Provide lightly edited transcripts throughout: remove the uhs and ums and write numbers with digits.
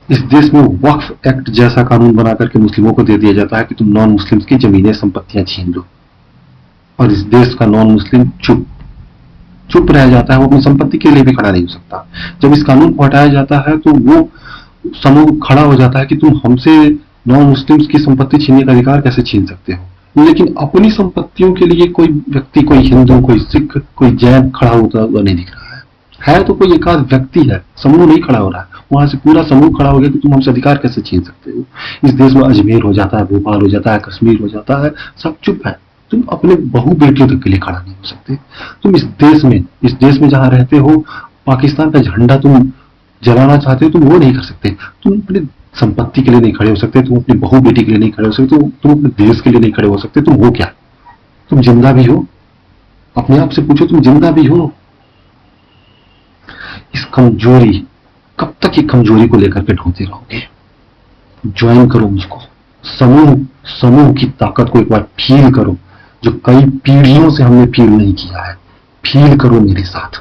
इस देश में वक्फ एक्ट जैसा कानून बना करके मुस्लिमों को दे दिया जाता है कि तुम नॉन मुस्लिम्स की जमीनें संपत्तियां छीन लो, और इस देश का नॉन मुस्लिम चुप रह जाता है, वो अपनी संपत्ति के लिए भी खड़ा नहीं हो सकता। जब इस कानून को हटाया जाता है तो वो समूह खड़ा हो जाता है कि तुम हमसे नॉन मुस्लिम्स की संपत्ति छीनने का अधिकार कैसे छीन सकते हो। लेकिन अपनी संपत्तियों के लिए कोई व्यक्ति, कोई हिंदू, कोई सिख, कोई जैन खड़ा होता हुआ नहीं दिख रहा है तो कोई एक आध व्यक्ति है, समूह नहीं खड़ा हो रहा है। वहां से पूरा समूह खड़ा हो गया कि तुम हमसे अधिकार कैसे छीन सकते हो। इस देश में अजमेर हो जाता है, भोपाल हो जाता है, कश्मीर हो जाता है, सब चुप है। तुम अपने बहू बेटियों तक के लिए खड़ा नहीं हो सकते। तुम इस देश में जहां रहते हो, पाकिस्तान का झंडा तुम जलाना चाहते हो, तुम वो नहीं कर सकते। तुम अपनी संपत्ति के लिए नहीं खड़े हो सकते, तुम अपनी बहू बेटी के लिए नहीं खड़े हो सकते, तुम अपने देश के लिए नहीं खड़े हो सकते। तुम हो क्या? तुम जिंदा भी हो? अपने आप से पूछो, तुम जिंदा भी हो? इस कमजोरी, कब तक ये कमजोरी को लेकर के ढूंढते रहोगे? ज्वाइन करो मुझको, समूह की ताकत को एक बार फील करो, जो कई पीढ़ियों से हमने फील नहीं किया है। फील करो मेरे साथ।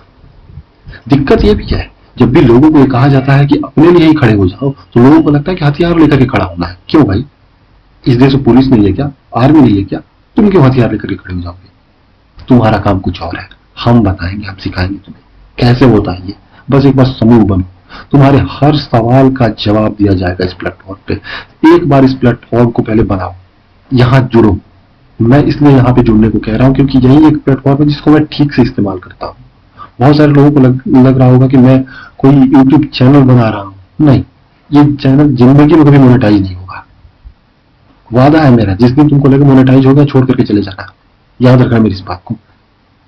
दिक्कत ये भी है, जब भी लोगों को ये कहा जाता है कि अपने लिए ही खड़े हो जाओ, तो लोगों को लगता है कि हथियार लेकर के खड़ा होना है। क्यों भाई? इस देश में पुलिस नहीं है क्या? आर्मी नहीं है क्या? तुम क्यों हथियार लेकर के खड़े हो जाओगे? तुम्हारा काम कुछ और है, हम बताएंगे, हम सिखाएंगे तुम्हें कैसे होता है ये। बस एक बार समूह बनो, तुम्हारे हर सवाल का जवाब दिया जाएगा इस प्लेटफॉर्म पे। एक बार इस प्लेटफॉर्म को पहले बनाओ, यहां जुड़ो। मैं इसलिए यहाँ पे जुड़ने को कह रहा हूँ क्योंकि यही एक प्लेटफॉर्म है जिसको मैं ठीक से इस्तेमाल करता हूँ। बहुत सारे लोगों को लग रहा होगा कि मैं कोई यूट्यूब चैनल बना रहा हूँ। नहीं, ये चैनल जिंदगी में कभी मोनेटाइज नहीं होगा। वादा है मेरा, जिस दिन तुमको लगे मोनेटाइज होगा, छोड़ करके चले जाना। याद रखना मेरी इस बात को।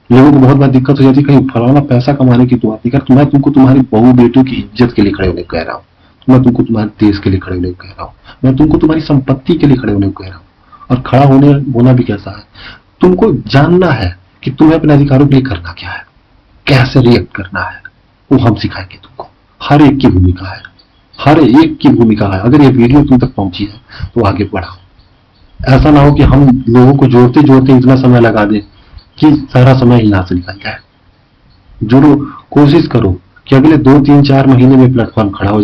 लोगों को बहुत बार दिक्कत हो जाती है, कहीं फलाना पैसा कमाने की तो बात नहीं कर। मैं तुमको तुम्हारी बहू बेटियों की इज्जत के लिए खड़े होने को कह रहा हूँ। मैं तुमको तुम्हारे देश के लिए खड़े होने को कह रहा हूँ। मैं तुमको तुम्हारी संपत्ति के लिए खड़े होने को कह रहा हूँ। और खड़ा होना भी कैसा है, तुमको जानना है कि तुम्हें अपने अधिकारों के लिए करना क्या है, कैसे रिएक्ट करना है, वो हम सिखाएंगे तुमको। हर एक की भूमिका है, हर एक की भूमिका है। अगर ये वीडियो तुम तक पहुंची है तो आगे बढ़ाओ। ऐसा ना हो कि हम लोगों को जोड़ते जोड़ते इतना समय लगा दें कि सारा समय यहाँ से निकल जाए। जुड़ो, कोशिश करो कि अगले 2, 3, 4 महीने में प्लेटफॉर्म खड़ा हो